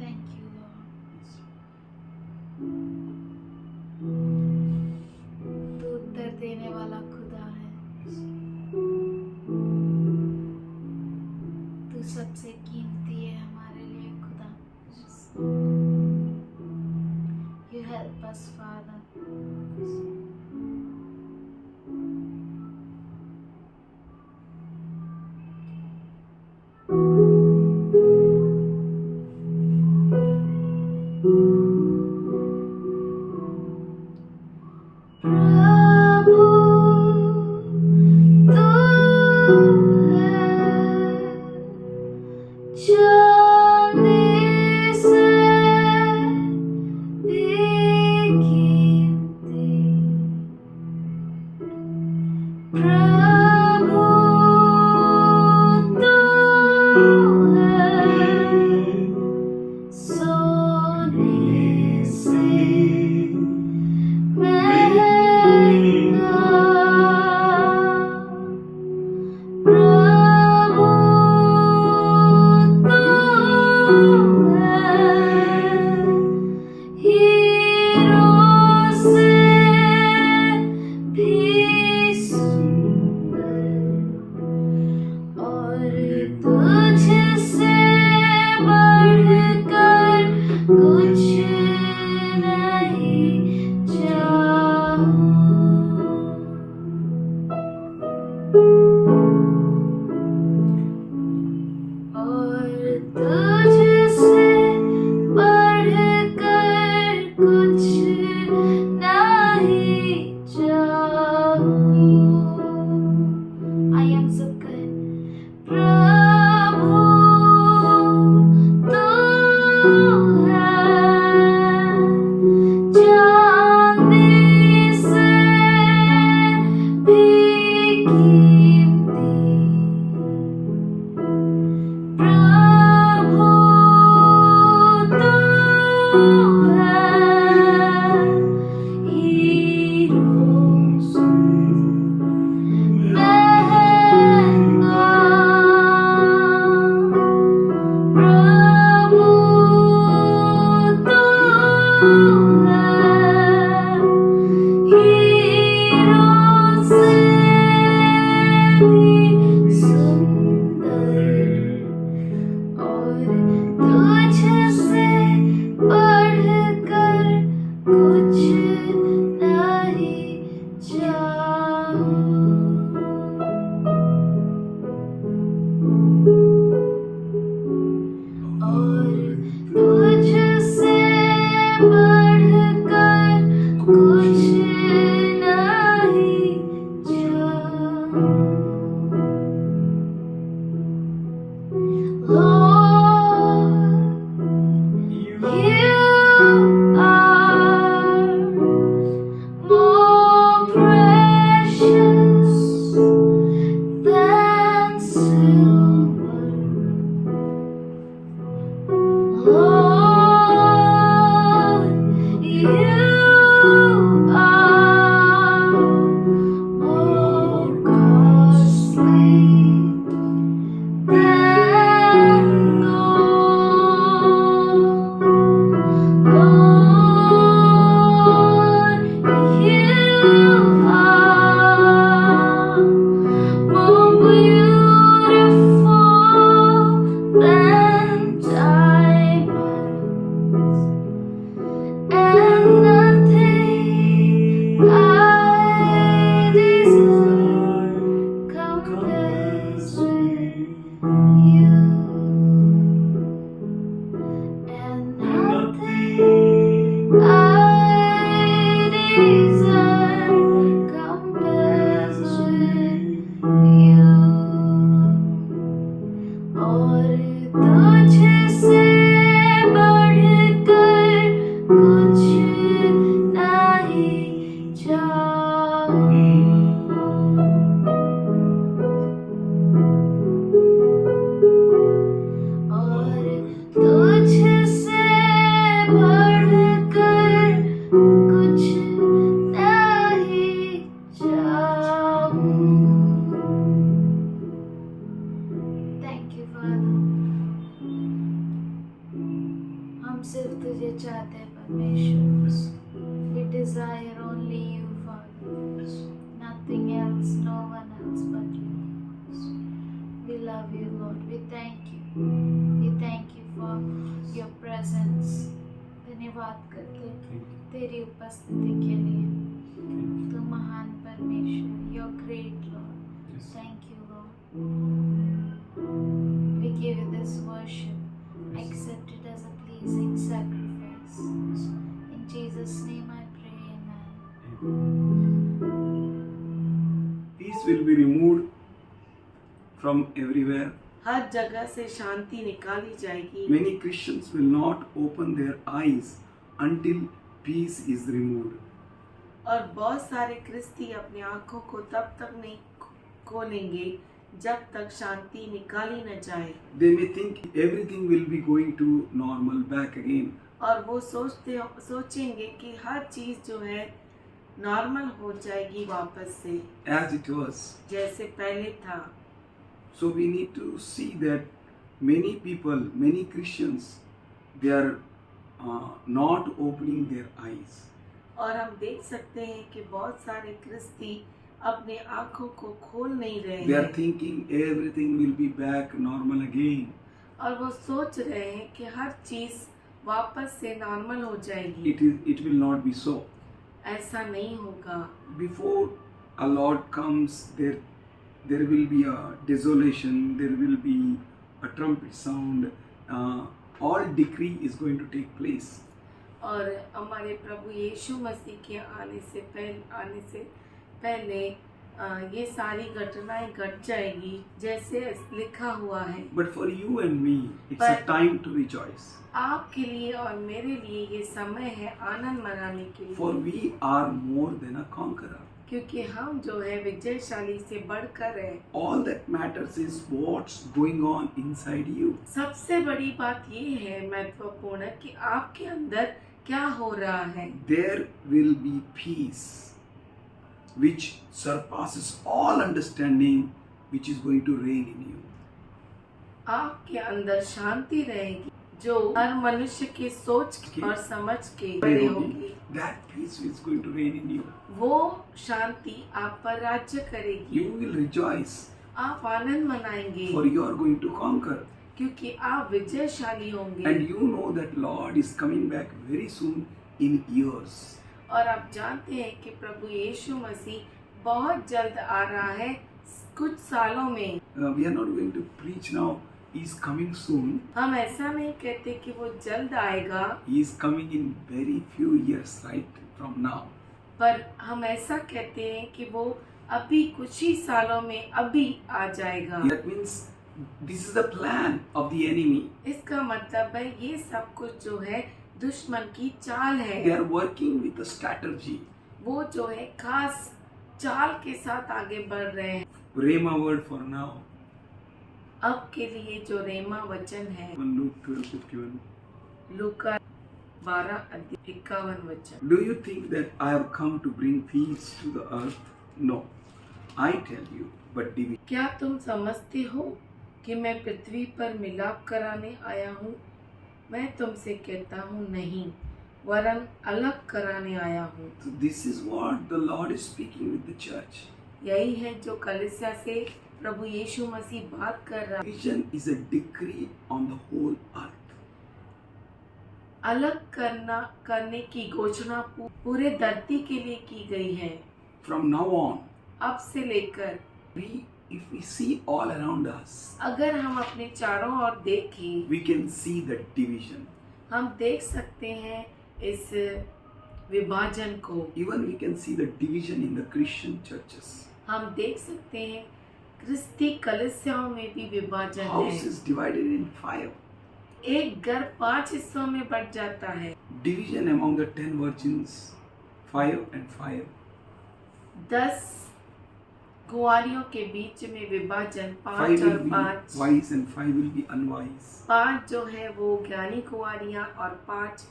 Thank you, Lord. तू उत्तर देने वाला खुदा है। तू सबसे कीमती है हमारे लिए खुदा। You help us, Father. प्रभु तू है चांदी से भी कीमती। प्रभु तू है सोने से महंगा। प्रभु तू है हीरों से भी सुंदर और तुझसे बढ़कर कुछ नहीं चाहूं। और तुझसे बढ़कर कुछ नहीं चाहूं। I am so good. प्रभु तू है चांदी से भी कीमती। प्रभु तू है हीरों से महंगा। प्रभु तू है हीरों से भी सुंदर और तुझसे बढ़कर कुछ नहीं चाहूं। और तुझसे बढ़कर कुछ नहीं चाहूं। Lord, you are more precious than silver. Lord, you are more costly than gold. Lord, you are more beautiful than diamonds, and nothing I desire compares with you, and nothing I desire compares with you। और तुझसे बढ़कर कुछ नहीं चाहूं। और तुझसे बढ़कर कुछ नहीं चाहूं। Thank you, Father. else, no one else but you. We love you, Lord. We thank you. We thank you for your presence. धन्यवाद करते तेरी उपस्थिति के लिए। तू महान परमेश्वर, you're great, Lord. Thank you, Lord. We give you this worship. Accept it as a pleasing sacrifice. In Jesus' name I pray, amen. Peace will be removed from everywhere. हर जगह से शांति निकाली जाएगी। Many Christians will not open their eyes until peace is removed. और बहुत सारे क्रिस्ती अपनी आंखों को तब तक नहीं खोलेंगे जब तक शांति निकाली न जाए। They may think everything will be going to normal back again. और वो सोचेंगे कि हर चीज जो है नॉर्मल हो जाएगी वापस से As it was. जैसे पहले था। So we need to see that many people, many Christians, they are not opening their eyes. और हम देख सकते हैं कि बहुत सारे क्रिस्ती अपने आंखों को खोल नहीं रहे They are हैं thinking everything will be back normal again. और वो सोच रहे हैं कि हर चीज वापस से नॉर्मल हो जाएगी। It will not be so. ऐसा नहीं होगा। Before a Lord comes, there will be a desolation, there will be a trumpet sound, all decree is going to take place. और हमारे प्रभु यीशु मसीह के आने से पहले ये सारी घटनाएं घट जाएगी जैसे लिखा हुआ है। But for you and me, it's a time to rejoice. आपके लिए और मेरे लिए ये समय है आनंद मनाने के लिए। For we are more than a conqueror. क्योंकि हम जो है विजयशाली से बढ़कर है। All that matters is what's going on inside you. सबसे बड़ी बात ये है महत्वपूर्ण कि आपके अंदर क्या हो रहा है। There will be peace which surpasses all understanding, which is going to reign in you. आपके अंदर शांति रहेगी जो हर मनुष्य की सोच और समझ के बड़ी होगी। That peace is going to reign in you. वो शांति आप पर राज्य करेगी। You will rejoice, आप आनंद मनाएंगे for you are going to conquer. क्योंकि आप विजयशाली होंगे। And you know that Lord is coming back very soon in years. और आप जानते हैं कि प्रभु यीशु मसीह बहुत जल्द आ रहा है कुछ सालों में। We are not going to preach now. He is coming soon. हम ऐसा नहीं कहते कि वो जल्द आएगा, He is coming in very few years right from now. पर हम ऐसा कहते हैं कि वो अभी कुछ ही सालों में अभी आ जाएगा। That means this is the plan of the enemy. इसका मतलब है ये सब कुछ जो है दुश्मन की चाल है। They are working with a strategy. वो जो है खास चाल के साथ आगे बढ़ रहे हैं। Rhema word for now. अब के लिए जो रेमा वचन है Luke 12:51. लूका 12:51 वचन। Do you think that I have come to bring peace to the earth? No, I tell you, but division. क्या तुम समझते हो कि मैं पृथ्वी पर मिलाप कराने आया हूँ? मैं तुमसे कहता हूँ नहीं, वरन अलग कराने आया हूँ। So this is what the Lord is speaking with the church. यही है जो कलीसिया से प्रभु यीशु मसीह बात कर रहा है। Division is a decree on the whole earth. अलग करने की घोषणा पूरे धरती के लिए की गई है। From now on, अब से लेकर if we see all around us, अगर हम अपने चारों ओर देखें, we can see the division. हम देख सकते हैं इस विभाजन को। Even we can see the division in the Christian churches. हम देख सकते हैं क्रिस्ती कलीसियाओं में भी विभाजन House है। is divided in 5. एक घर 5 हिस्सों में बट जाता है। Division among the 10 virgins, 5 and 5. 10 कुंवारियों के बीच में विभाजन 5 5 और will be 5। wise and 5 will be unwise. 5 जो है वो ज्ञानी कुंवारियां और 5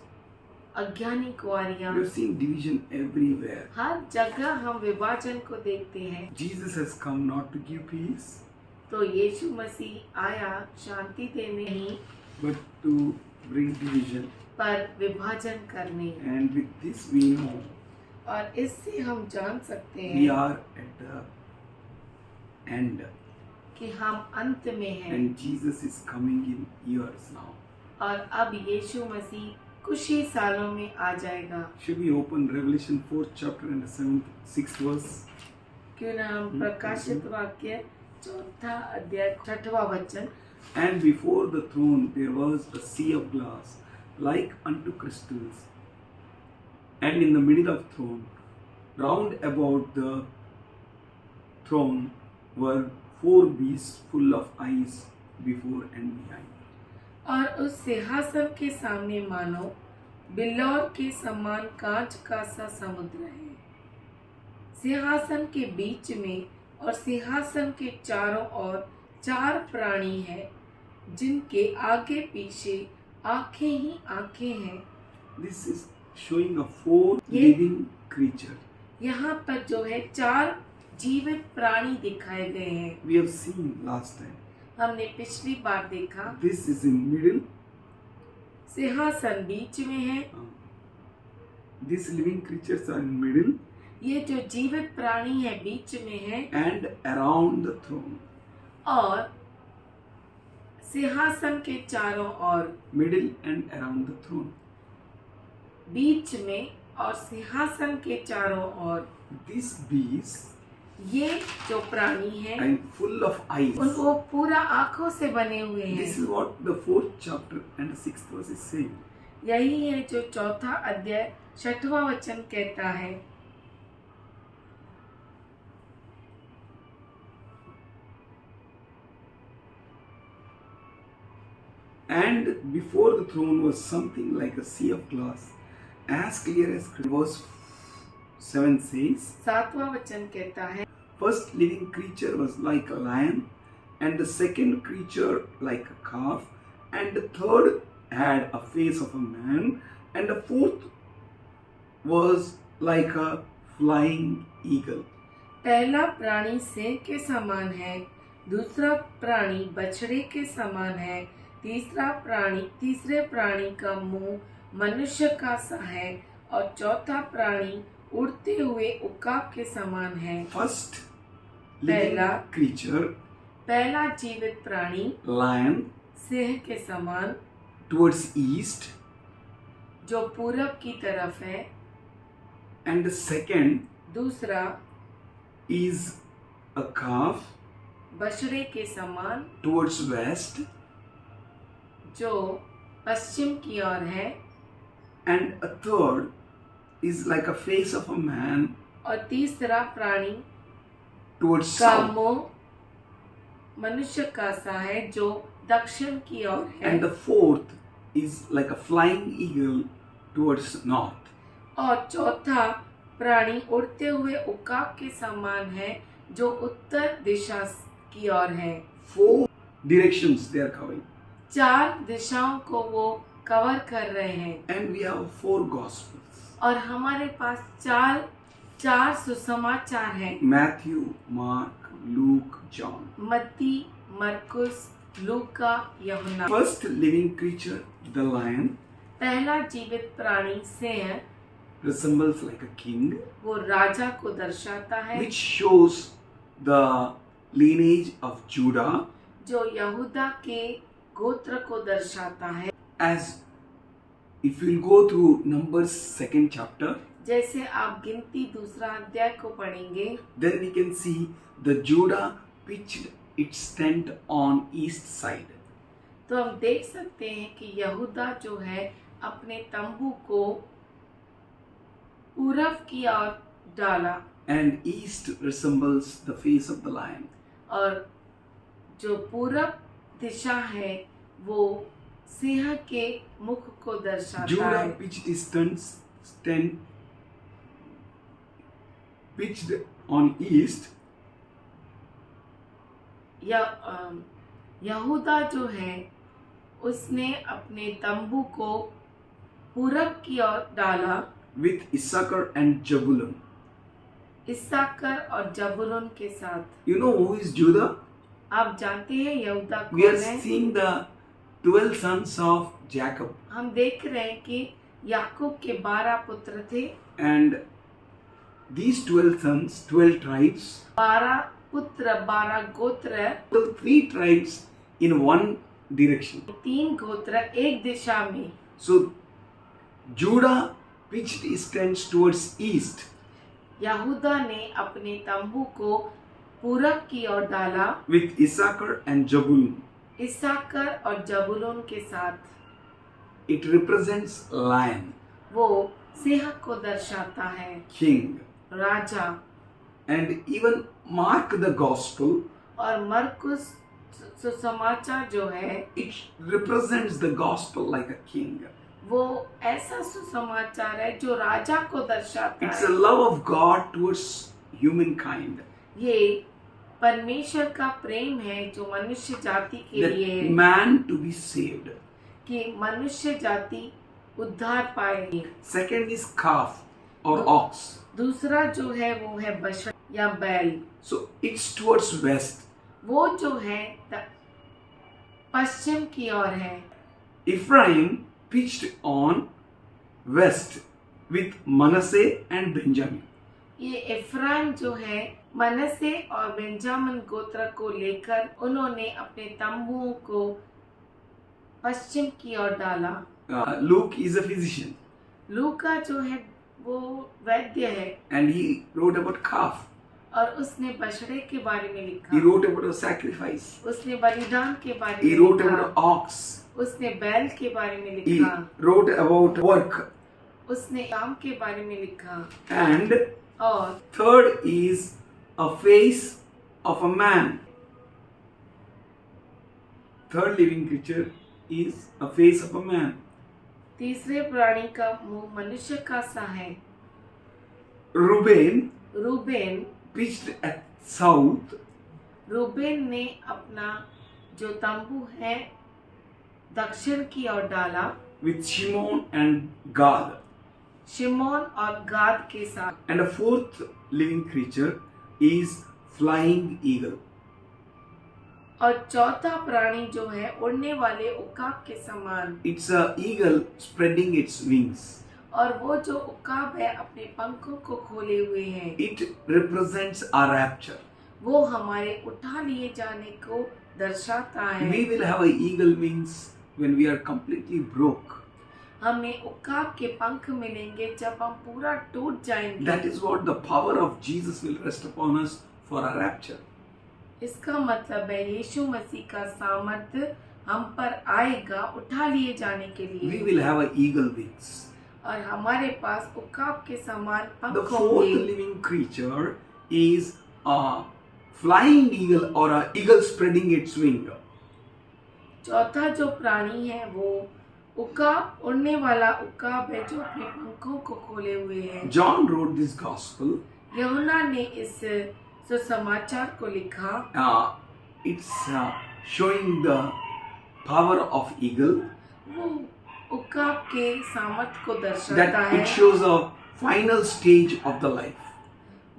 अज्ञानी कुंवारियां। We are seeing division everywhere. हर जगह हम विभाजन को देखते हैं। Jesus has come not to give peace, तो यीशु मसीह आया शांति देने नहीं, but to bring division. पर विभाजन करने। And with this we know और इससे हम जान सकते we हैं are at the end, कि हम अंत में हैं and Jesus is coming in years now. और अब यीशु मसीह कुछ ही सालों में आ जाएगा। Should we open Revelation 4th chapter and the 6th verse? क्यों ना हम प्रकाशित वाक्य 4 अध्याय 6वां वचन। And before the throne there was a sea of glass, like unto crystals. And in the middle of the throne, round about the throne, were 4 beasts full of eyes before and behind. और उस सिंहासन के सामने मानो बिल्लौर के समान कांच का सा समुद्र है। सिंहासन के बीच में और सिंहासन के चारों ओर 4 प्राणी हैं, जिनके आगे पीछे आंखें ही आंखें हैं। This is showing a 4 ये- living creature. यहाँ पर जो है 4 जीवित प्राणी दिखाए गए हैं। We have seen last time. हमने पिछली बार देखा This is in middle. सिंहासन बीच में है। These living creatures are in middle ये जो जीवित प्राणी है बीच में है and around the throne. और सिंहासन के चारों ओर, Middle and around the throne. बीच में और सिंहासन के चारों ओर These beasts ये जो प्राणी हैं and full of eyes. उनको पूरा आंखों से बने हुए This हैं। is what the 4th chapter and the 6th verse is saying. यही है जो 4 अध्याय 6वां वचन कहता है। And before the throne was something like a sea of glass, as clear as crystal. Verse 7 says, 7वां वचन कहता है, first living creature was like a lion, and the second creature like a calf, and the third had a face of a man, and the fourth was like a flying eagle. पहला प्राणी सिंह के समान है, दूसरा प्राणी बछड़े के समान है, तीसरे प्राणी का मुंह मनुष्य का सा है और चौथा प्राणी उड़ते हुए उकाब के समान है। First living पहला creature, पहला जीवित प्राणी lion, सिंह के समान towards east, जो पूरब की तरफ है, and the second दूसरा is a calf बछड़े के समान towards west, जो पश्चिम की ओर है, and a third is like a face of a man और तीसरा प्राणी towards का south, मुंह मनुष्य का सा है जो दक्षिण की ओर है, and the fourth is like a flying eagle towards north. और चौथा प्राणी उड़ते हुए उकाब के समान है जो उत्तर दिशा की ओर है। 4 directions they are covering, 4 दिशाओं को वो कवर कर रहे हैं and we have 4 gospels: और हमारे पास 4 सुसमाचार हैं। Matthew, Mark, Luke, John. मत्ती, मरकुस, लूका, यूहन्ना। First living creature, the lion, पहला जीवित प्राणी Singh, resembles like a king, वो राजा को दर्शाता है, which shows the lineage of Judah. जो यहूदा के गोत्र को दर्शाता है। As if we'll go through Numbers 2nd chapter, जैसे आप गिनती 2 अध्याय को पढ़ेंगे then we can see the Judah pitched its tent on east side, तो हम देख सकते हैं कि यहूदा जो है अपने तंबू को पूरब की ओर डाला and east resembles the face of the lion. और जो पूरब दिशा है वो सिंह के मुख को दर्शाता Judah है। pitched his tent pitched on east, यहूदा जो है उसने अपने तंबू को पूरब की ओर डाला with Issachar and Jabulon. इस्साकर और जबूलून के साथ। You know who is Judah? आप जानते हैं यहूदा We are कौन है? seeing the 12 sons of Jacob, हम देख रहे हैं कि याकूब के 12 पुत्र थे, and these 12 sons, 12 tribes, 12 पुत्र, 12 गोत्र, Total 3 tribes in one direction. 3 गोत्र एक दिशा में। So Judah pitched his tents towards east यहूदा ने अपने तंबू को पूरब की ओर डाला with Issachar and Jabulun. इसाकर और जबूलून के साथ। It represents lion, वो सिंह को दर्शाता है, king. Raja. And even Mark the Gospel, और मरकुस सुसमाचार जो है it represents the gospel like a king. वो ऐसा सुसमाचार है जो राजा को दर्शाता It's है। a love of God towards humankind. ये परमेश्वर का प्रेम है जो मनुष्य जाति के That लिए है, man to be saved. कि मनुष्य जाति उद्धार पाएगी। Second is calf or ox. दूसरा जो है वो है बछड़ा या बैल। So it's towards west. वो जो है पश्चिम की ओर है। Ephraim pitched on west with Manasseh and Benjamin. ये एफ्राइम जो है मनसे और बेंजामिन गोत्र को लेकर उन्होंने अपने तंबुओं को पश्चिम की ओर डाला। Luke is a physician लूका जो है वो वैद्य है and he wrote about calf. और उसने बछड़े के बारे में He लिखा, wrote about a sacrifice. उसने बलिदान के बारे He में wrote लिखा, about ox. उसने बैल के बारे में He लिखा, wrote about work. उसने काम के बारे में लिखा। And और third is a face of a man. Third living creature is a face of a man. तीसरे प्राणी का मुंह मनुष्य का सा है। Reuben Reuben pitched at south Reuben ने अपना जो तंबू है दक्षिण की ओर डाला, with Shimon and Gad. शिमोन और गाद के साथ। And a fourth living creature is flying eagle. और चौथा प्राणी जो है उड़ने वाले उकाब के समान। It's a eagle spreading its wings. और वो जो उकाब है अपने पंखों को खोले हुए है, It represents our rapture. वो हमारे उठा लिए जाने को दर्शाता है। We will have a eagle wings when we are completely broke. हमें उकाब के पंख मिलेंगे जब हम पूरा टूट जाएंगे। That is what the power of Jesus will rest upon us for our rapture. इसका मतलब है यीशु मसीह का सामर्थ्य हम पर आएगा उठा लिए जाने के We लिए, will have a eagle wings. और हमारे पास उकाब के समान The पंख fourth होंगे। living creature is a flying eagle or a eagle spreading its wing. चौथा जो प्राणी है वो उकाब, उड़ने वाला उकाब है जो अपने पंखों को खोले हुए है। John wrote this gospel. यूहन्ना ने इस सुसमाचार को लिखा। It's showing the power of eagle. वो उकाब के सामर्थ को दर्शाता That है। it shows a final stage of the life.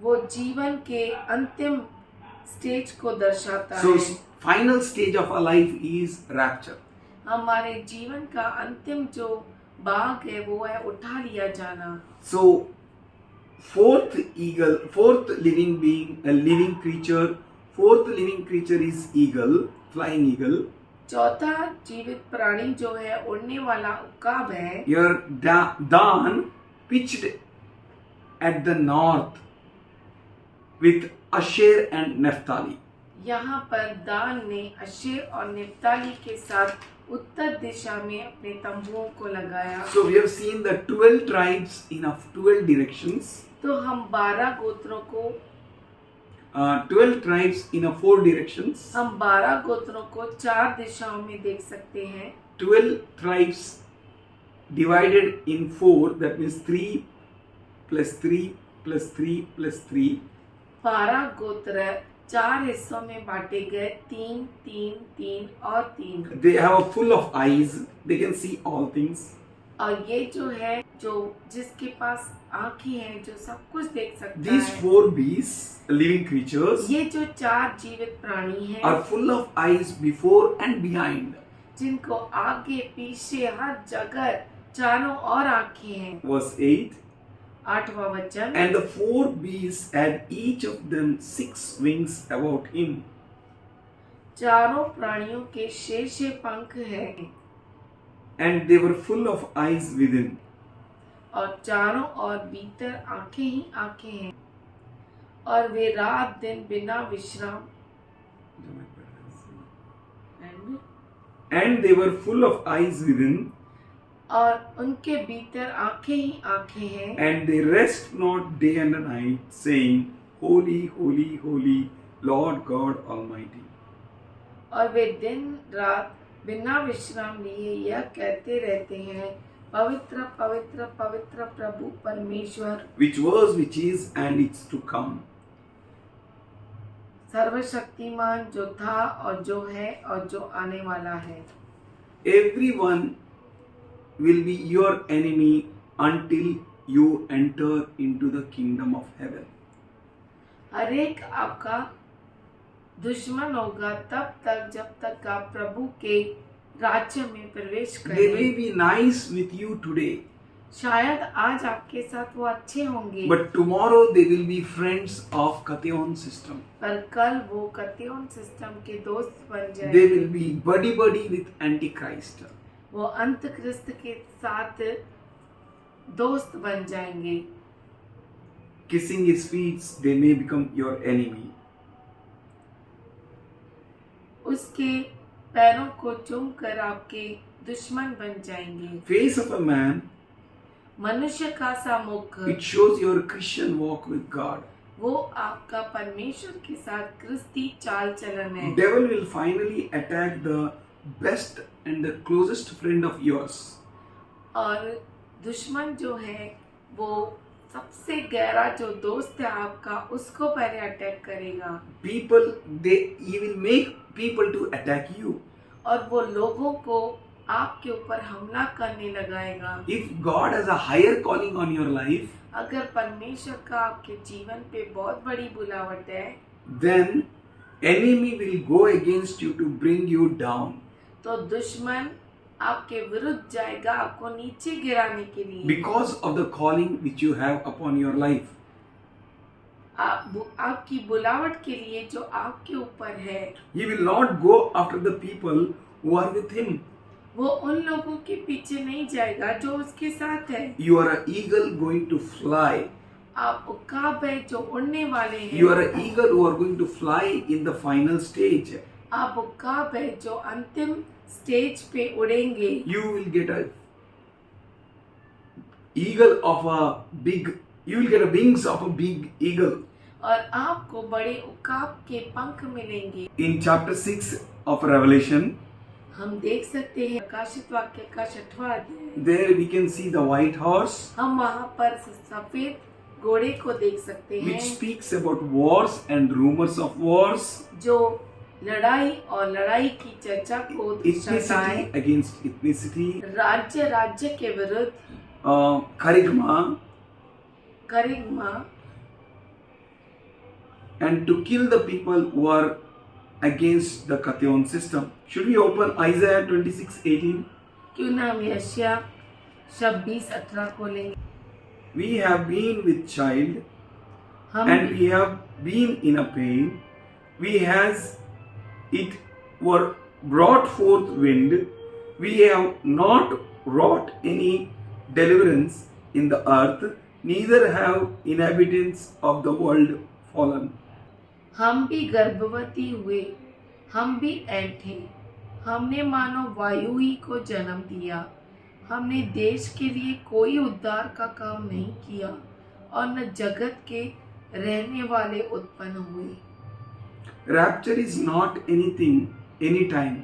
वो जीवन के अंतिम स्टेज को दर्शाता So है। final stage of our life is rapture. हमारे जीवन का अंतिम जो भाग है वो है उठा लिया जाना। So fourth living being, a living creature, fourth living creature is eagle, flying eagle. चौथा जीवित प्राणी जो है उड़ने वाला उकाब है। Here Dan pitched at the north with Asher and Naphtali. यहाँ पर दान ने अशेर और निप्ताली के साथ उत्तर दिशा में अपने तंबुओं को लगाया। So we have seen the 12 tribes in 12 directions. तो हम 12 गोत्रों को 12 tribes in 4 directions. हम 12 गोत्रों को 4 दिशाओं में देख सकते हैं। 12 tribes divided in 4, that means 3 plus 3 plus 3 plus 3. 12 गोत्र 4 हिस्सों में बांटे गए, 3 3 3 और 3। They have a full of eyes, they can see all things. और ये जो है जो जिसके पास आंखें हैं जो सब कुछ देख सकता These है। 4 beasts, living creatures, ये जो 4 जीवित प्राणी हैं are full of eyes before and behind. जिनको आगे पीछे हर जगह चारों ओर आंखें हैं। Verse 8. 8वां वचन। And the four beasts had each of them 6 wings about him, चारों प्राणियों के 6 पंख हैं and they were full of eyes within. और चारों ओर भीतर आंखें ही आंखें हैं और वे रात दिन बिना विश्राम And they were full of eyes within, और उनके भीतर आंखें ही आंखें हैं and they rest not day and night, saying, Holy, holy, holy, Lord God Almighty. और वे दिन रात बिना विश्राम लिए यह कहते रहते हैं, पवित्र पवित्र पवित्र प्रभु परमेश्वर Which was, which is, and it's to come. सर्वशक्तिमान जो था और जो है और जो आने वाला है। Everyone will be your enemy until you enter into the kingdom of heaven. हर एक आपका दुश्मन होगा तब तक जब तक आप प्रभु के राज्य में प्रवेश They may करें। be nice with you today, शायद आज आपके साथ वो अच्छे होंगे, but tomorrow they will be friends of Katheon system. पर कल वो कत्योन सिस्टम के दोस्त बन They जाएंगे। will be buddy with Antichrist. वो अंतक्रिस्त के साथ दोस्त बन जाएंगे। Kissing his feet, they may become your enemy. उसके पैरों को चूमकर आपके दुश्मन बन जाएंगे। Face of a man, मनुष्य का सा मुख it shows your Christian walk with God. वो आपका परमेश्वर के साथ क्रिस्ती चाल चलन है। Devil will finally attack the best and the closest friend of yours. और दुश्मन जो है वो सबसे गहरा जो दोस्त है आपका, उसको पहले अटैक करेगा। People, he will make people to attack you. और वो लोगों को आपके ऊपर हमला करने लगाएगा। If God has a higher calling on your life, अगर परमेश्वर का आपके जीवन पे बहुत बड़ी बुलावट है, then enemy will go against you to bring you down. तो दुश्मन आपके विरुद्ध जाएगा आपको नीचे गिराने के लिए। Because of the calling which you have upon your life. आपकी बुलावट के लिए जो आपके ऊपर है। He will not go after the people who are with him. वो उन लोगों के पीछे नहीं जाएगा जो उसके साथ है। You are an eagle going to fly. आप उकाब है जो उड़ने वाले हैं। You are an eagle who are going to fly in the final stage. आप उकाब है जो अंतिम स्टेज पे उड़ेंगे। You will get a eagle of a big. You will get a wings of a big eagle. और आपको बड़े उकाब के पंख मिलेंगे। In chapter 6 of Revelation, हम देख सकते हैं प्रकाशित वाक्य का 6वां अध्याय। there we can see the white horse, हम वहाँ पर सफेद घोड़े को देख सकते which हैं speaks about wars and rumors of wars, जो लड़ाई और लड़ाई की चर्चा को दर्शाता है। ethnicity against ethnicity, राज्य राज्य के विरुद्ध charisma, Karishma, and to kill the people who are against the Katheon system. Should we open Isaiah 26:18? क्यों ना हम यशायाह 26:18 खोलेंगे। We have been with child, हम and we have been in a pain. We has it were brought forth wind. We have not wrought any deliverance in the earth, neither have inhabitants of the world fallen. हम भी गर्भवती हुए, हम भी ऐंठे, हमने मानो वायु ही को जन्म दिया। हमने देश के लिए कोई उद्धार का काम नहीं किया और न जगत के रहने वाले उत्पन्न हुए। Rapture is not anything, anytime.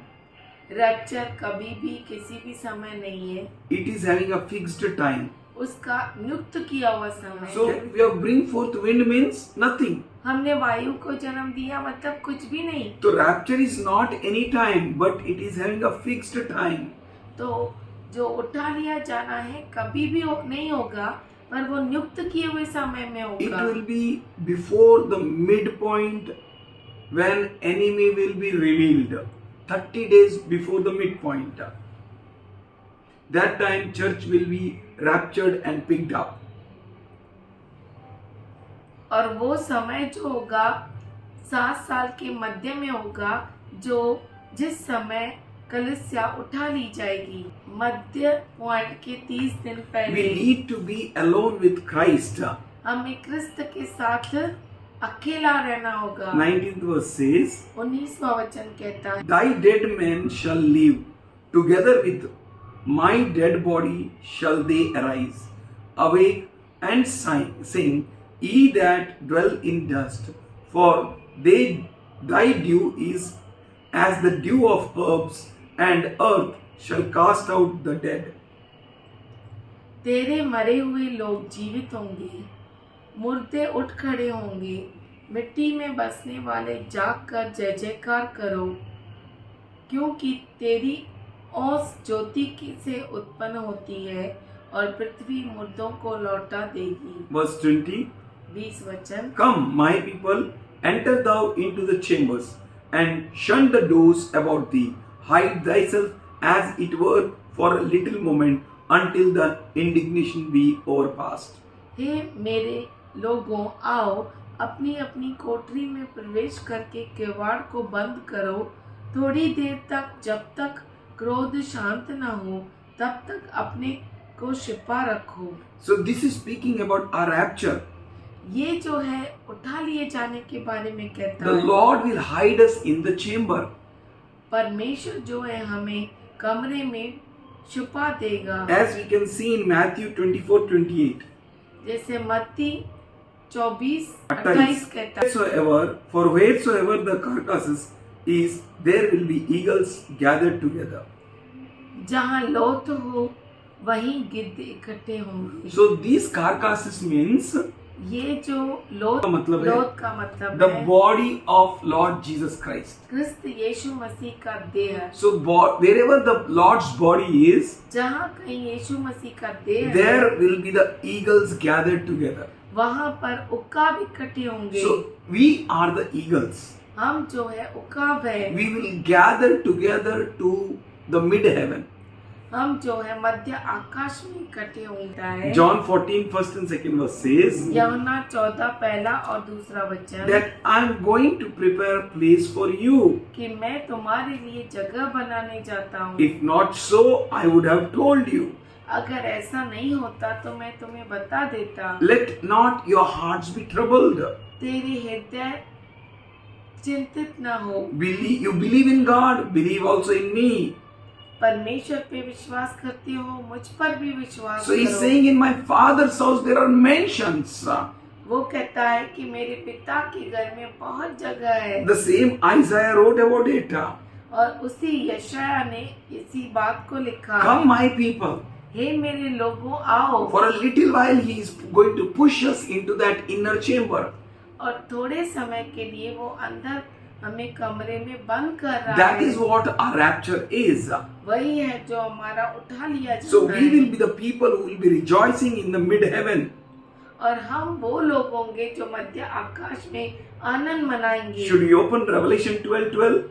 Rapture कभी भी किसी भी समय नहीं है, It is having a fixed time. उसका नियुक्त किया हुआ समय। So we have bring forth wind means nothing. हमने वायु को जन्म दिया मतलब कुछ भी नहीं। So rapture is not any time, but it is having a fixed time. तो जो उठा लिया जाना है कभी भी नहीं होगा, पर वो नियुक्त किए हुए समय में It होगा। will be before the midpoint when enemy will be revealed. 30 days before the midpoint. That time church will be raptured and picked up. और वो समय जो होगा 7 साल के मध्य में होगा, जिस समय कलीसिया उठा ली जाएगी। मध्य पॉइंट के 30 दिन We पहले need to be alone with Christ. हमें क्रिस्त के साथ अकेला रहना होगा। 19th verse says, 19वां वचन कहता है, Thy dead men shall live, together with my dead body shall they arise. Awake and sing, ye that dwell in dust, for thy dew is as the dew of herbs, and earth shall cast out the dead. तेरे मरे हुए लोग जीवित होंगे, मुर्दे उठ खड़े होंगे, मिट्टी में बसने वाले जाग कर जय जयकार करो, क्योंकि तेरी ओस ज्योति से उत्पन्न होती है और पृथ्वी मुर्दों को लौटा देगी। Verse 20, 20 वचन, Come, my people, enter thou into the chambers, and shut the doors about thee. Hide thyself as it were for a little moment, until the indignation be overpast. हे मेरे लोगों, आओ अपनी अपनी कोठरी में प्रवेश करके किवाड़ को बंद करो, थोड़ी देर तक, जब तक क्रोध शांत न हो, तब तक अपने को छिपा रखो। So this is speaking about our rapture. ये जो है उठा लिए जाने के बारे में कहता The है। Lord will hide us in the chamber. परमेश्वर जो है हमें कमरे में छुपा देगा, As we can see in Matthew 24:28. जैसे मत्ती 24:28 कहता है, For wheresoever the carcasses is, there will be eagles gathered together. जहाँ लोथ हो वहीं गिद्ध इकट्ठे होंगे। So these carcasses means ये जो लोथ का मतलब है लोथ का मतलब the है body of Lord Jesus Christ. क्रिस्त यीशु मसीह का देह। So wherever the Lord's body is, जहाँ कहीं यीशु मसीह का देह है, there will be the eagles gathered together. वहाँ पर उकाब इकट्ठे होंगे। So we are the eagles. हम जो है उकाब है, We will gather together to the mid heaven. हम जो है मध्य आकाश में इकट्ठे होता है। John 14 first and second verse says यूहन्ना 14 पहला और दूसरा वचन, that I am going to prepare a place for you. कि मैं तुम्हारे लिए जगह बनाने जाता हूँ। If not so, I would have told you. अगर ऐसा नहीं होता तो मैं तुम्हें बता देता। Let not your hearts be troubled. तेरे हृदय चिंतित न हो। You believe in God, believe also in me. परमेश्वर पे विश्वास करते हो, मुझ पर भी विश्वास So he's करो। saying, in my father's house there are mansions. वो कहता है कि मेरे पिता के घर में बहुत जगह है। The same Isaiah wrote about it. और उसी यशाया ने इसी बात को लिखा। Come, my people. हे मेरे लोगों, आओ। For a little while he is going to push us into that inner chamber. और थोड़े समय के लिए वो अंदर हमें कमरे में बंद कर रहा That है। is what our rapture is. वही है जो हमारा उठा लिया जाता So है। we will be the people who will be rejoicing in the mid heaven. और हम वो लोग होंगे जो मध्य आकाश में आनंद मनाएंगे। Should we open Revelation 12:12?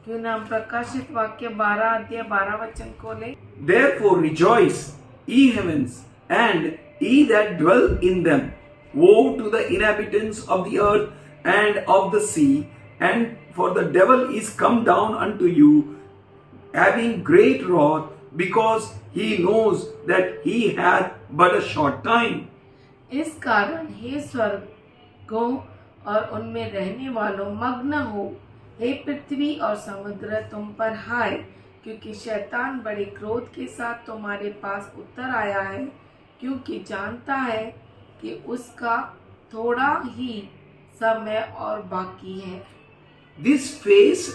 क्यों ना हम प्रकाशित वाक्य 12 अध्याय 12 वचन खोले। Therefore rejoice, ye heavens, and ye that dwell in them. Woe to the inhabitants of the earth and of the sea, and for the devil is come down unto you, having great wrath, because he knows that he hath but a short time. इस कारण हे स्वर्गों और उनमें रहने वालों मग्न हो, हे पृथ्वी और समुद्र तुम पर हाय, क्योंकि शैतान बड़े क्रोध के साथ तुम्हारे पास उतर आया है, क्योंकि जानता है कि उसका थोड़ा ही समय और बाकी है। This face,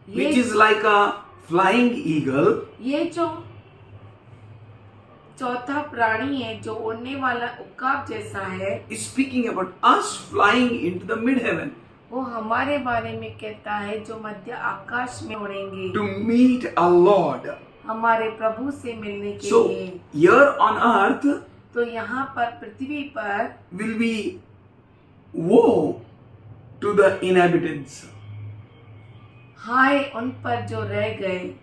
which ये is like a flying eagle, ये जो चौथा प्राणी है जो उड़ने वाला उकाब जैसा है, is speaking about us flying into the mid heaven वो हमारे बारे में कहता है जो मध्य आकाश में उड़ेंगे to meet our Lord. हमारे प्रभु से मिलने के So लिए। here on earth तो यहाँ पर पृथ्वी पर will be woe to the inhabitants, हाय उन पर जो रह गए,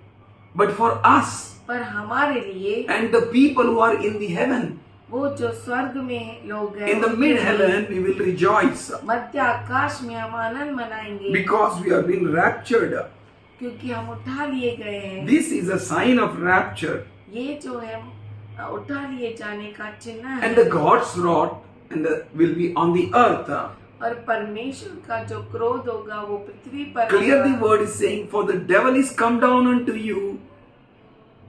but for us पर हमारे लिए and the people who are in the heaven, वो जो स्वर्ग में लोग हैं In the mid heaven, we will rejoice मध्य आकाश में हम आनंद मनाएंगे because we have been raptured. क्योंकि हम उठा लिए गए हैं। This is a sign of rapture, ये जो है उठा लिए जाने का चिन्ह है। and the God's wrath will be on the earth. और परमेश्वर का जो क्रोध होगा वो पृथ्वी पर Clear the होगा। word is saying, for the devil is come down unto you,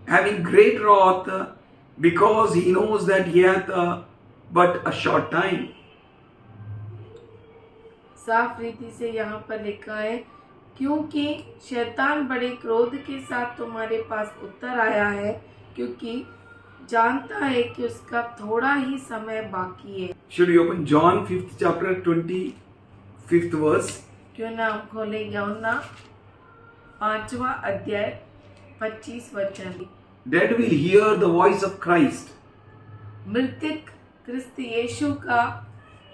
having great wrath, because he knows that he hath but a short time. साफ रीति से यहाँ पर लिखा है, क्योंकि शैतान बड़े क्रोध के साथ तुम्हारे पास उतर आया है, क्योंकि जानता है कि उसका थोड़ा ही समय बाकी है। Should we open John 5th chapter 25th verse? क्यों ना हम खोले यूहन्ना 5वां अध्याय 25 वचन। Dead will hear the voice of Christ, मृतक क्रिस्त यीशु का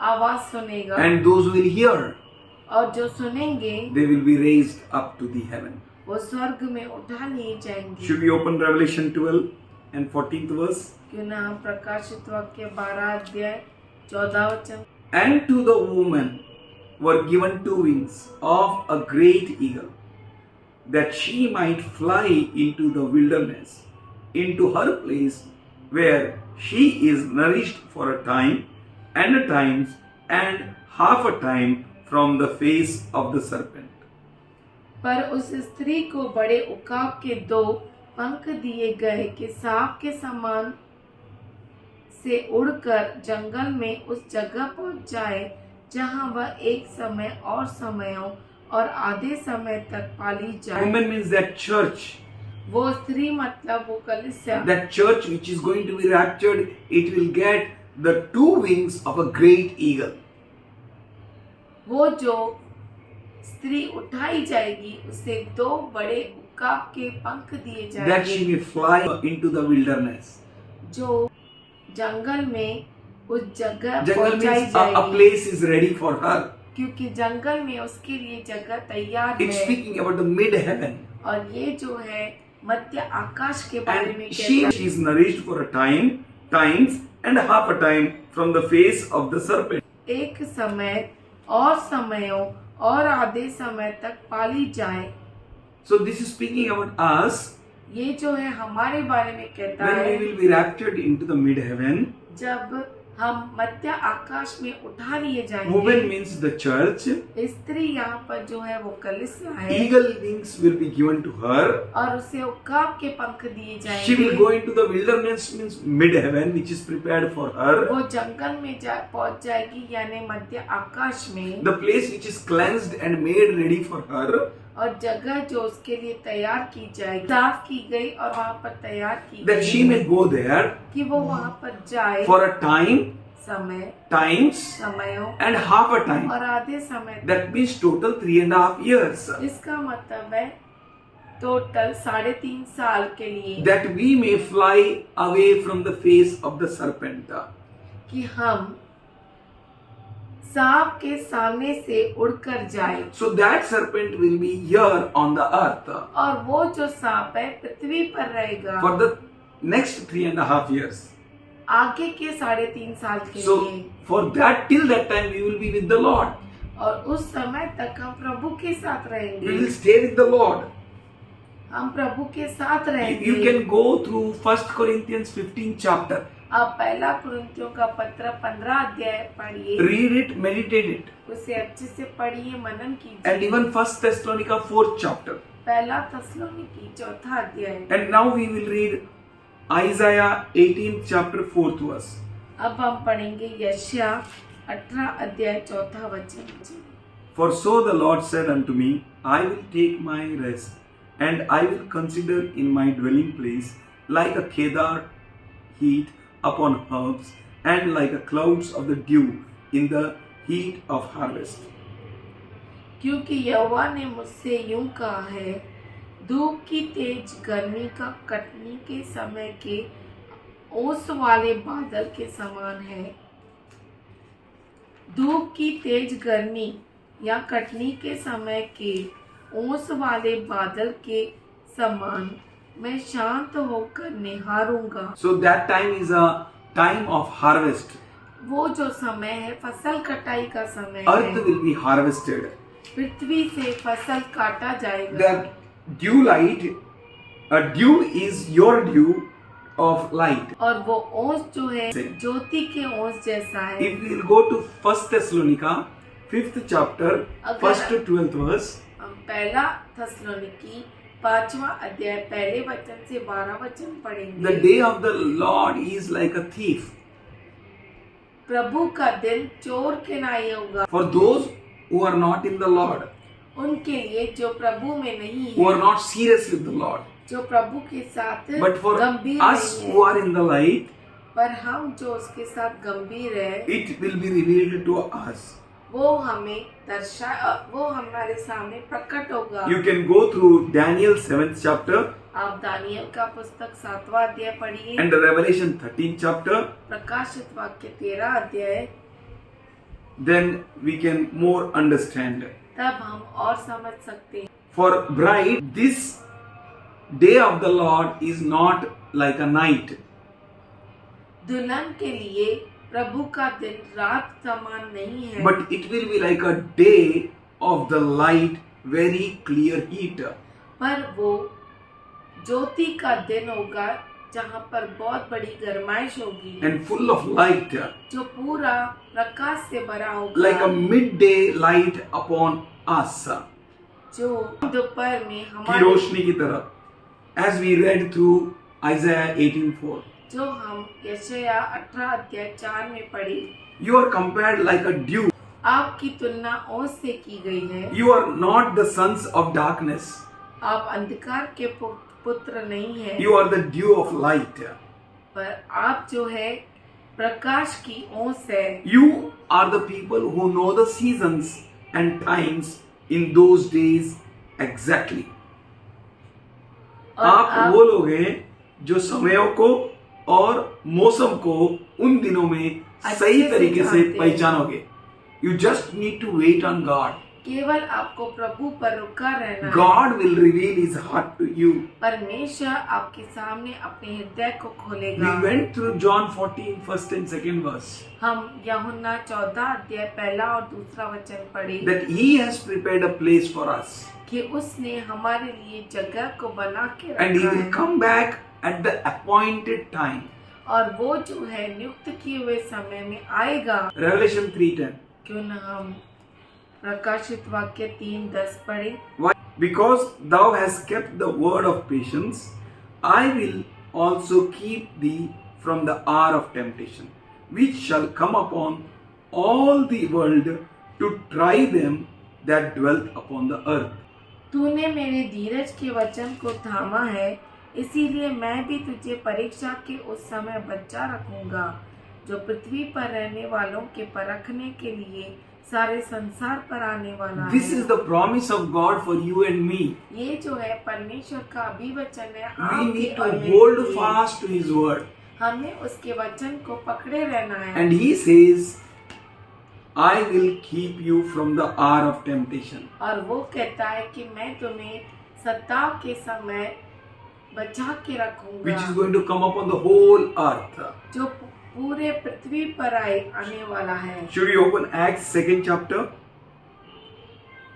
आवाज सुनेगा, and those who will hear, और जो सुनेंगे they will be raised up to the heaven. वो स्वर्ग में उठा लिए जाएंगे। Should we open Revelation 12 and 14th verse? क्यों ना हम प्रकाशित वाक्य 12 अध्याय 14 वचन। And to the woman were given two wings of a great eagle, that she might fly into the wilderness, into her place where she is nourished for a time and a times and half a time from the face of the serpent. पर उस स्त्री को बड़े उकाब के 2 पंख दिए गए कि सांप के समान से उड़कर जंगल में उस जगह पहुंच जाए जहां वह एक समय और समयों और आधे समय तक पाली जाए। Woman means that church. वो स्त्री मतलब वो कलीसिया। That church which is going to be raptured, it will get the two wings of a great eagle. वो जो स्त्री उठाई जाएगी उसे 2 बड़े उकाब के पंख दिए That she जाएंगे, may fly into the wilderness. जो जंगल में उस जगह Jungle पहुंचाई means a जाएगी, place is ready for her. क्योंकि जंगल में उसके लिए जगह तैयार It's है। speaking about the mid-heaven. और ये जो है मध्य आकाश के बारे में And कहता है। she is nourished for a times and half a time from the face of the serpent. एक समय और समयों और आधे समय तक पाली जाए। So this is speaking about us ये जो है हमारे बारे में कहता when है, we will be raptured into the mid-heaven. जब हम मध्य आकाश में उठा लिए Woman जाएंगे। means the church. स्त्री यहाँ पर जो है वो कलीसिया है, Eagle wings will be given to her. और उसे उकाब के पंख दिए She will जाएंगे। go into the wilderness means mid-heaven which is prepared for her. वो जंगल में पहुंच जाएगी, यानी मध्य आकाश में, The place which is cleansed and made ready for her. और जगह जो उसके लिए तैयार की जाएगी, साफ की गई और वहाँ पर तैयार की That she गई may go there कि वो वहाँ पर जाए for a time, समय times समयों and half a time. और आधे समय। That means total 3.5 years. इसका मतलब है टोटल 3.5 साल के लिए That we may fly away from the face of the serpent. कि हम सांप के सामने से उड़कर जाए। So that serpent will be here on the earth और वो जो सांप है पृथ्वी पर रहेगा for the next 3.5 years. आगे के 3.5 साल के So लिए, for that, till that time we will be with the Lord. और उस समय तक हम प्रभु के साथ We रहेंगे। will stay with the Lord. हम प्रभु के साथ You रहेंगे। can go through 1 Corinthians 15 chapter. आप 1 कुरिन्थियों का पत्र 15 अध्याय पढ़िए, Read it, meditate it. उसे अच्छे से पढ़िए, मनन And कीजिए। even 1 Thessalonica 4th chapter. 1 थस्सलुनीकी 4 अध्याय। And now we will read Isaiah 18th chapter 4th verse. अब हम पढ़ेंगे यशायाह 18 अध्याय 4 वचन। For so the Lord said unto me, I will take my rest, and I will consider in my dwelling place like a Kedar heat upon herbs, and like a clouds of the dew in the heat of harvest. क्योंकि यहोवा ने मुझसे यूं कहा है, धूप की तेज गर्मी का कटनी के समय के ओस वाले बादल के समान है। धूप की तेज गर्मी या कटनी के समय के ओस वाले बादल के समान मैं शांत होकर निहारूंगा। So that time is a time of harvest. वो जो समय है फसल कटाई का समय Earth है, will be harvested. पृथ्वी से फसल काटा जाएगा। The dew light, dew is your dew of light. और वो ओस जो है से। ज्योति के ओस जैसा है। If we will go to 1 Thessalonica, 5th chapter, अगर- 1st to 12th verse, हम पहला थस्सलुनीकी 5वां अध्याय पहले वचन से 12 वचन the पढ़ेंगे। day of the Lord is like a thief. प्रभु का दिन चोर के नाई होगा For those who are not in the Lord, उनके लिए जो प्रभु में नहीं who are है, not serious with the Lord. जो प्रभु के साथ But for गंभीर us नहीं who है, are in the light, पर हम जो उसके साथ गंभीर है, it will be revealed to us. वो हमें वो हमारे सामने प्रकट होगा। You can go through Daniel 7th chapter आप दानियल का पुस्तक 7वां अध्याय पढ़िए, and Revelation 13th chapter, प्रकाशित वाक्य 13 अध्याय, then we can more understand. तब हम और समझ सकते हैं। For bride, this day of the Lord is not like a night. दुल्हन के लिए प्रभु का दिन रात समान नहीं है, But it will be like a day of the light, very clear heat. पर वो ज्योति का दिन होगा जहाँ पर बहुत बड़ी गरमाइश होगी, And full of light, जो पूरा प्रकाश से भरा होगा, like a midday light upon us. जो दोपहर में की हमारे रोशनी की तरह. As we read through Isaiah 18:4. जो हम यशाया 18 अध्याय 4 में पढ़ी। You are compared like a dew. आपकी तुलना ओस से की गई है। You are not the sons of darkness. आप अंधकार के पुत्र नहीं है, You are the dew of light. पर आप जो है प्रकाश की ओस है। You are the people who know the seasons and times in those days exactly. और आप वो लोग हैं जो समयों को और मौसम को उन दिनों में अच्छे सही से तरीके से जानते हैं। पहचानोगे. You just need to wait on God. केवल आपको प्रभु पर रुका रहना है। God will reveal His heart to you. परमेश्वर आपके सामने अपने हृदय को We खोलेगा। went through John 14, 1st and 2nd verse. हम यूहन्ना 14 अध्याय पहला और दूसरा वचन पढ़े That He has prepared a place for us. कि उसने हमारे लिए जगह को बना के And He रखा will है, come back at the appointed time. और वो जो है नियुक्त किए हुए समय में आएगा। Revelation 3:10. क्यों न हम प्रकाशित वाक्य 3:10 पढ़े। Why? Because thou hast kept the word of patience, I will also keep thee from the hour of temptation, which shall come upon all the world to try them that dwelt upon the earth. तूने मेरे धीरज के वचन को थामा है, इसीलिए मैं भी तुझे परीक्षा के उस समय बचा रखूंगा जो पृथ्वी पर रहने वालों के परखने के लिए सारे संसार पर आने वाला This है। is the promise of God for you and me. ये जो है परमेश्वर का अभिवचन है We आपके need और to मेरे hold लिए। fast to His word. हमें उसके वचन को पकड़े रहना है। And He says, I will keep you from the hour of temptation. और वो कहता है कि मैं तुम्हें सताव के समय बचा के Which is रखूंगा, going to come upon the whole earth. जो पूरे पृथ्वी पर आने वाला है। Should we open Acts 2nd chapter?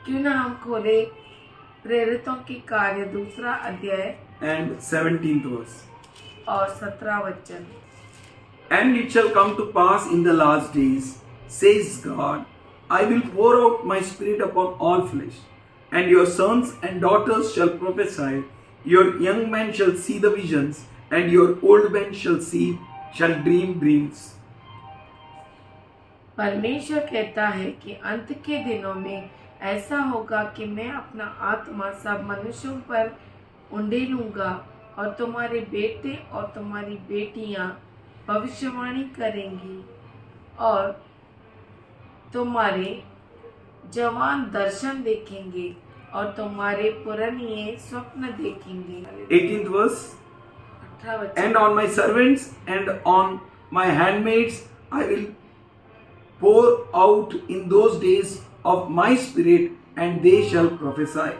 क्यों ना हम खोले प्रेरितों की कार्य 2 अध्याय And 17th verse. और 17 वचन। And it shall come to pass in the last days, says God, I will pour out my spirit upon all flesh, and your sons and daughters shall prophesy, your young men shall see the visions, and your old men shall dream dreams. परमेश्वर कहता है कि अंत के दिनों में ऐसा होगा कि मैं अपना आत्मा सब मनुष्यों पर उंडेलूंगा, और तुम्हारे बेटे और तुम्हारी बेटियां भविष्यवाणी करेंगी, और तुम्हारे जवान दर्शन देखेंगे, और तुम्हारे पुरानिए स्वप्न देखेंगे। 18th verse. 18 वचन। And on my servants and on my handmaids I will pour out in those days of my spirit, and they shall prophesy.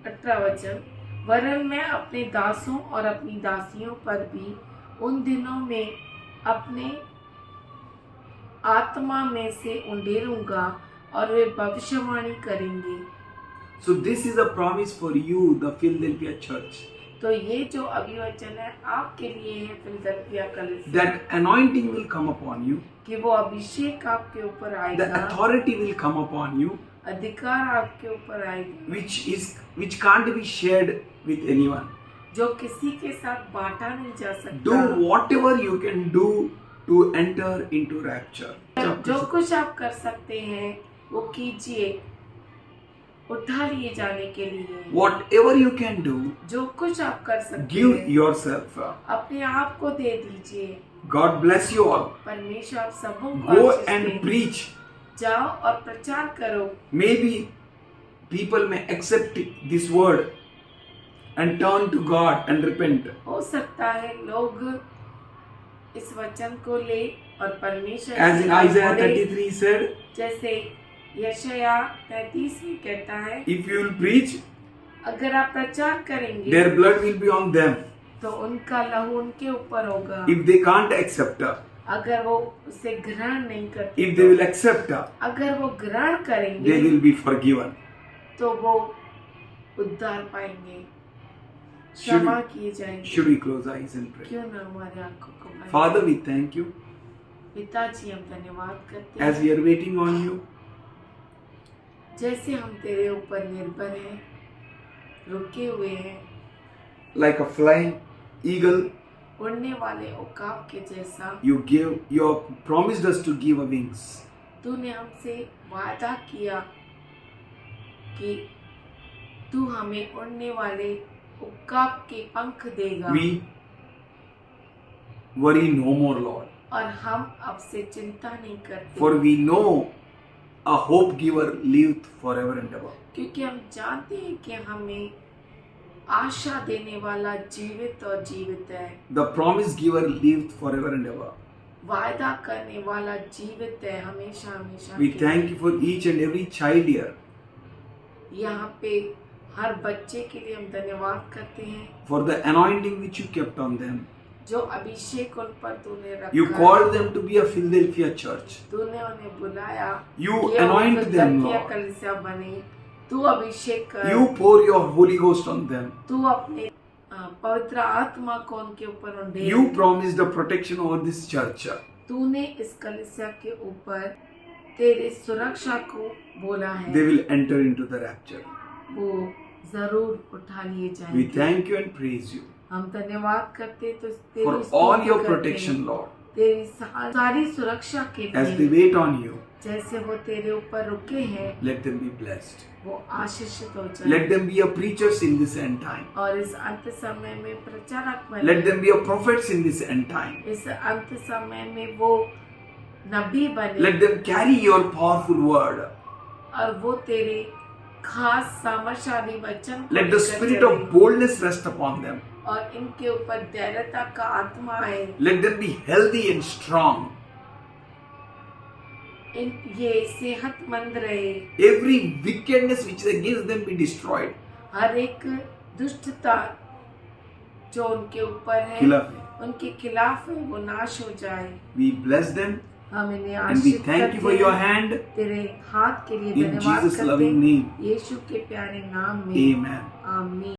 18 वचन। वरन मैं अपने दासों और अपनी दासियों पर भी उन दिनों में अपने आत्मा में से उंडेलूंगा और वे भविष्यवाणी करेंगे। So this is a promise for you, the Philadelphia church. तो ये जो अभिवचन है आपके लिए है फिलदेल्फिया कलीसिया, That anointing will come upon you. कि वो अभिषेक आपके ऊपर The आएगा, authority will come upon you, अधिकार आपके ऊपर आएगा, which can't be shared with anyone. जो किसी के साथ बांटा नहीं जा सकता। Do whatever you can do to enter into rapture. जो कुछ आप कर सकते हैं वो कीजिए उठा लिए जाने के लिए। Whatever you can do, जो कुछ आप कर सकते give हैं yourself. अपने आप को दे दीजिए। God bless you all. परमेश्वर आप सबों को Go Ashish and they. preach. जाओ और प्रचार करो। Maybe people may accept this word and turn to God and repent. हो सकता है लोग इस वचन को ले और परमेश्वर As in की ओर Isaiah बढ़े। 33 said, जैसे यशायाह 33 में कहता है, if you will preach, अगर आप प्रचार करेंगे their blood will be on them. तो उनका लहू उनके ऊपर होगा। If they can't accept, अगर वो उसे ग्रहण नहीं करते, if they will accept, अगर वो ग्रहण they करेंगे will be forgiven. तो वो उद्धार पाएंगे, Should क्षमा we, किए जाएंगे। should we close eyes and pray? क्यों ना हमारे आंखों को बंद Father, करें। we thank you पिताजी हम धन्यवाद करते as हैं, we are waiting on you. जैसे हम तेरे ऊपर निर्भर हैं, रुके हुए हैं, Like a flying eagle, उड़ने वाले उकाब के जैसा। you have promised us to give a wings. तूने हमसे वादा किया कि तू हमें उड़ने वाले उकाब के पंख देगा। We worry no more, Lord. और हम अब से चिंता नहीं करते, For we know a hope giver liveth forever and ever. क्योंकि हम जानते हैं कि हमें आशा देने वाला जीवित और जीवित है, The promise giver liveth forever and ever. वायदा करने वाला जीवित है हमेशा हमेशा We के thank you लिए। for each and every child here, यहाँ पे हर बच्चे के लिए हम धन्यवाद करते हैं, for the anointing which you kept on them. जो अभिषेक उन पर तूने रखा। You called them to be a Philadelphia church. तूने उन्हें बुलाया, You कि anoint वो them, फिलदेल्फिया Lord. कलीसिया बने। तू अभिषेक कर, You pour your Holy Ghost on them. तू अपने पवित्र आत्मा को उनके ऊपर उंडेल। You promised the protection over this church. तूने इस कलीसिया के ऊपर तेरे सुरक्षा को बोला है, They will enter into the rapture. वो जरूर उठा लिए We जाएंगे। thank you and praise you हम धन्यवाद करते तो for तेरी all स्तुति your करते हैं, protection, Lord. तेरी सारी सुरक्षा के As they लिए। wait on you, जैसे वो तेरे ऊपर रुके हैं, let them be blessed. वो आशीषित हो Let जाए them be a preachers in this end time. और इस अंत समय में प्रचारक बने। Let them be a prophets in this end time. इस अंत समय में वो नबी बने Let them carry your powerful word. और वो तेरे खास सामर्थशाली वचन को Let the लेकर spirit चले। of boldness rest upon them. और इनके ऊपर धैर्यता का आत्मा है। Let them be healthy and strong. ये सेहतमंद रहे। Every wickedness which is against them be destroyed. हर एक दुष्टता जो उनके ऊपर है, खिलाफ है. उनके खिलाफ है, वो नाश हो जाए। We bless them हम इन्हें and we Ashish thank you for करते your हैं। hand तेरे हाथ के लिए in धन्यवाद Jesus' करते loving हैं। name. यीशु के प्यारे नाम में Amen. आमीन।